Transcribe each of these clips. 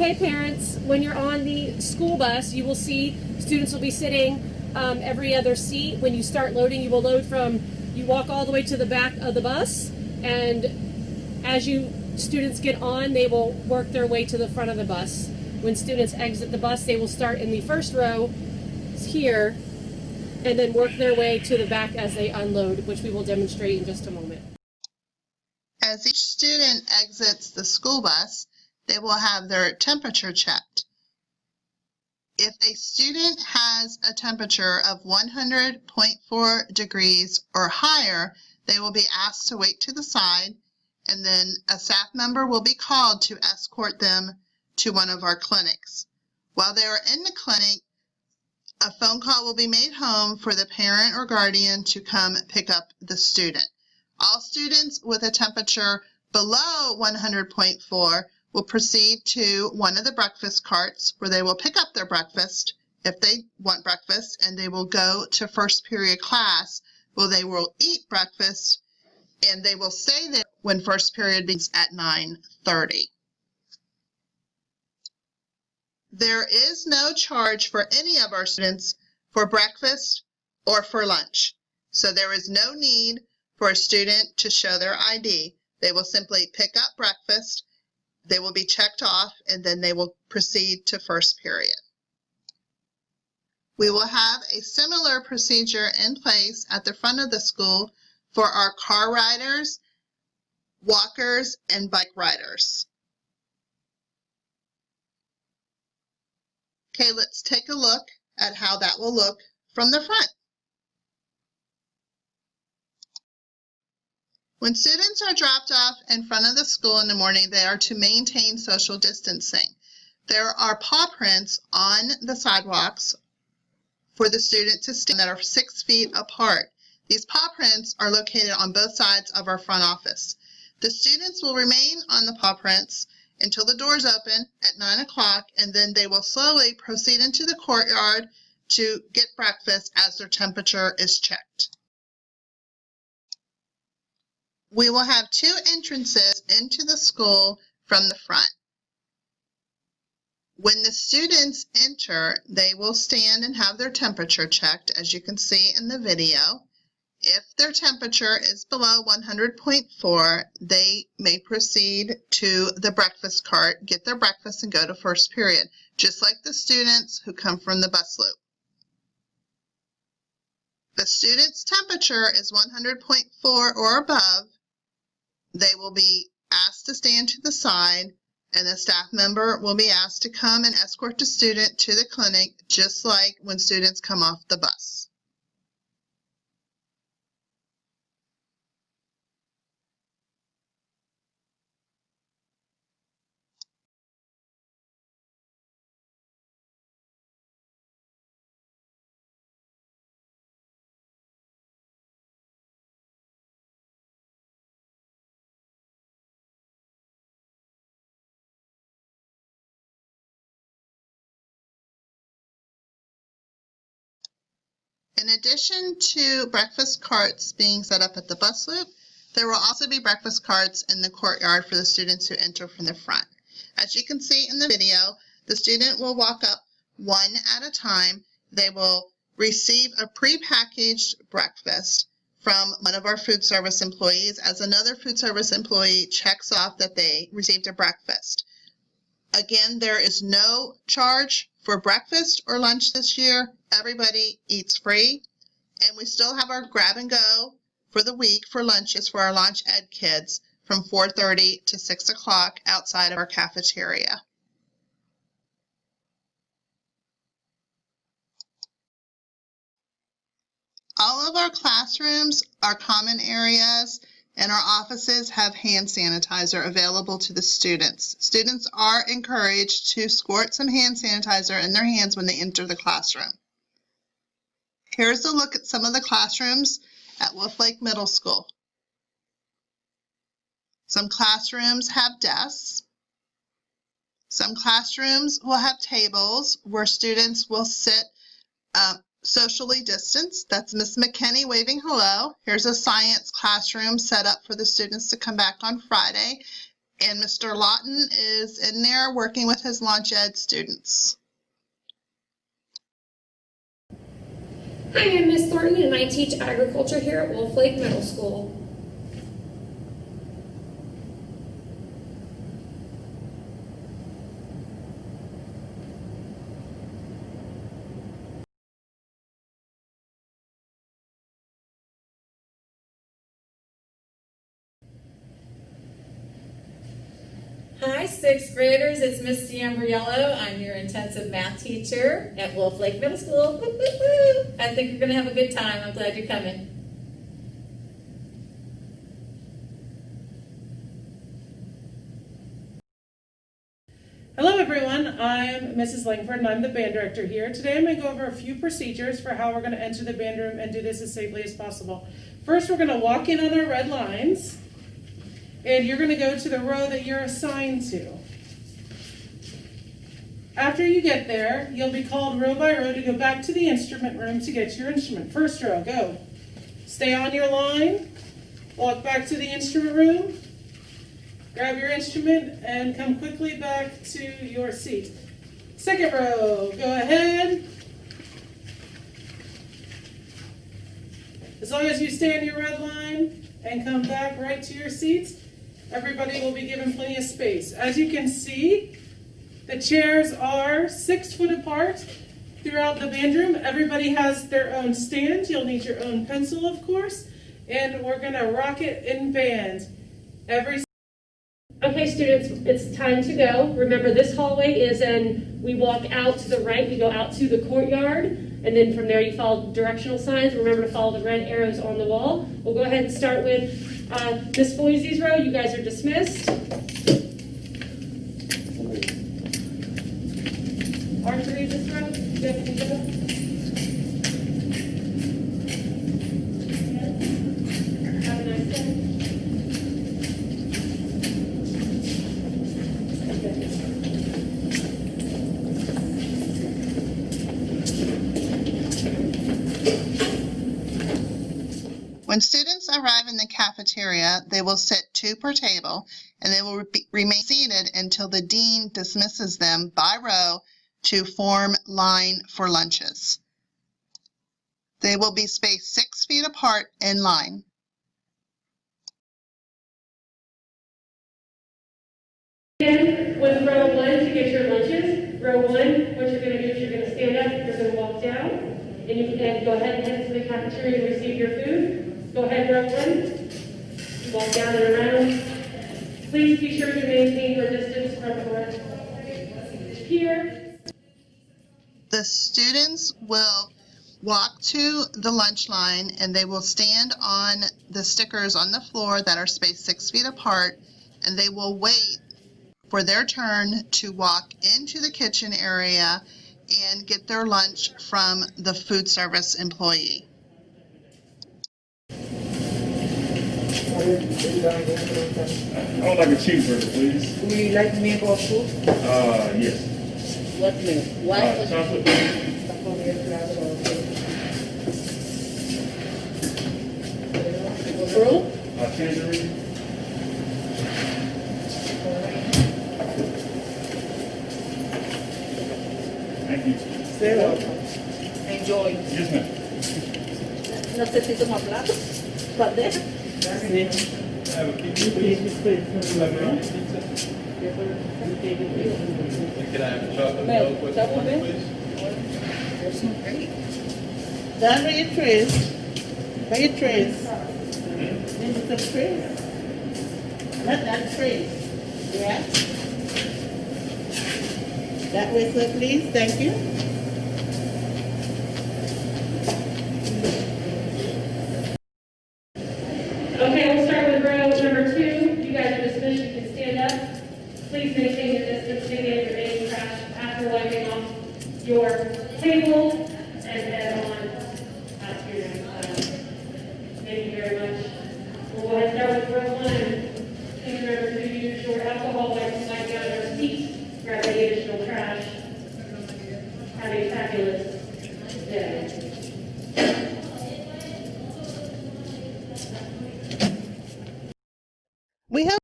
Okay, parents, when you're on the school bus, you will see students will be sitting every other seat. When you start loading, you will load you walk all the way to the back of the bus, and as students get on, they will work their way to the front of the bus. When students exit the bus, they will start in the first row here, and then work their way to the back as they unload, which we will demonstrate in just a moment. As each student exits the school bus, they will have their temperature checked. If a student has a temperature of 100.4 degrees or higher, they will be asked to wait to the side, and then a staff member will be called to escort them to one of our clinics. While they are in the clinic, a phone call will be made home for the parent or guardian to come pick up the student. All students with a temperature below 100.4 will proceed to one of the breakfast carts where they will pick up their breakfast if they want breakfast, and they will go to first period class where they will eat breakfast, and they will stay there when first period begins at 9:30. There is no charge for any of our students for breakfast or for lunch, so there is no need for a student to show their ID. They will simply pick up breakfast, they will be checked off, and then they will proceed to first period. We will have a similar procedure in place at the front of the school for our car riders, walkers, and bike riders. Okay, let's take a look at how that will look from the front. When students are dropped off in front of the school in the morning, they are to maintain social distancing. There are paw prints on the sidewalks for the student to stand that are 6 feet apart. These paw prints are located on both sides of our front office. The students will remain on the paw prints until the doors open at 9 o'clock, and then they will slowly proceed into the courtyard to get breakfast as their temperature is checked. We will have 2 entrances into the school from the front. When the students enter, they will stand and have their temperature checked, as you can see in the video. If their temperature is below 100.4, they may proceed to the breakfast cart, get their breakfast, and go to first period, just like the students who come from the bus loop. If the student's temperature is 100.4 or above, they will be asked to stand to the side, and the staff member will be asked to come and escort the student to the clinic, just like when students come off the bus. In addition to breakfast carts being set up at the bus loop, there will also be breakfast carts in the courtyard for the students who enter from the front. As you can see in the video, the student will walk up one at a time. They will receive a prepackaged breakfast from one of our food service employees as another food service employee checks off that they received a breakfast. Again, there is no charge for breakfast or lunch this year. Everybody eats free. And we still have our grab and go for the week for lunches for our Launch Ed kids from 4:30 to 6 o'clock outside of our cafeteria. All of our classrooms, our common areas, and our offices have hand sanitizer available to the students. Students are encouraged to squirt some hand sanitizer in their hands when they enter the classroom. Here's a look at some of the classrooms at Wolf Lake Middle School. Some classrooms have desks. Some classrooms will have tables where students will sit socially distanced. That's Miss McKinney waving hello. Here's a science classroom set up for the students to come back on Friday. And Mr. Lawton is in there working with his lunch ed students. Hi, I'm Miss Thornton and I teach agriculture here at Wolf Lake Middle School. Hi, sixth graders. It's Miss D'Ambriello. I'm your intensive math teacher at Wolf Lake Middle School. Woo, woo, woo. I think you're going to have a good time. I'm glad you're coming. Hello everyone, I'm Mrs. Langford and I'm the band director here. Today I'm going to go over a few procedures for how we're going to enter the band room and do this as safely as possible. First, we're going to walk in on our red lines and you're going to go to the row that you're assigned to. After you get there, you'll be called row by row to go back to the instrument room to get your instrument. First row, go. Stay on your line, walk back to the instrument room, grab your instrument and come quickly back to your seat. Second row, go ahead. As long as you stay on your red line and come back right to your seats, everybody will be given plenty of space. As you can see, the chairs are 6 foot apart throughout the band room. Everybody has their own stand. You'll need your own pencil, of course, and we're gonna rock it in band. Okay, students, it's time to go. Remember, this hallway is we walk out to the right, we go out to the courtyard, and then from there you follow directional signs. Remember to follow the red arrows on the wall. We'll go ahead and start with Miss Foise's row. You guys are dismissed. Archery this row. You guys can go. Have a nice day. When students arrive in the cafeteria, they will sit 2 per table, and they will remain seated until the dean dismisses them by row to form line for lunches. They will be spaced 6 feet apart in line. Again, with row 1 to get your lunches. Row 1, what you're going to do is you're going to stand up, you're going to walk down, and you can go ahead and head to the cafeteria and receive your food. Go ahead, row 1. Walk down and around. Please be sure to maintain your distance from the rest here. The students will walk to the lunch line and they will stand on the stickers on the floor that are spaced 6 feet apart, and they will wait for their turn to walk into the kitchen area and get their lunch from the food service employee. I would like a cheeseburger, please. Would you like milk or fruit? Yes. What milk? White or Chocolate. fruit? Tangerine. Thank you. Zero. Enjoy. Yes, ma'am. Necesito más plato. ¿Para sí. Can I have a chocolate milk with one, please? There's some great. Down by your trays. By your trays. This is the tray. Not that tray. Yeah. That way, sir, please. Thank you. Okay, we'll start with row number 2. You guys are dismissed. You can stand up. Please maintain your distance. Maybe your remaining trash after wiping off your table and head on out to your next class. Thank you very much. We'll go ahead and start with row 1. Please remember to use your alcohol wipes like down your seat. Grab any additional trash. Have a fabulous day. We hope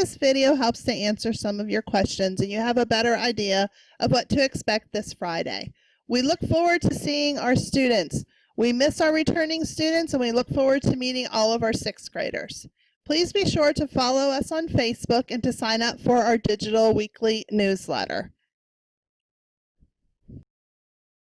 this video helps to answer some of your questions and you have a better idea of what to expect this Friday. We look forward to seeing our students. We miss our returning students and we look forward to meeting all of our 6th graders. Please be sure to follow us on Facebook and to sign up for our digital weekly newsletter.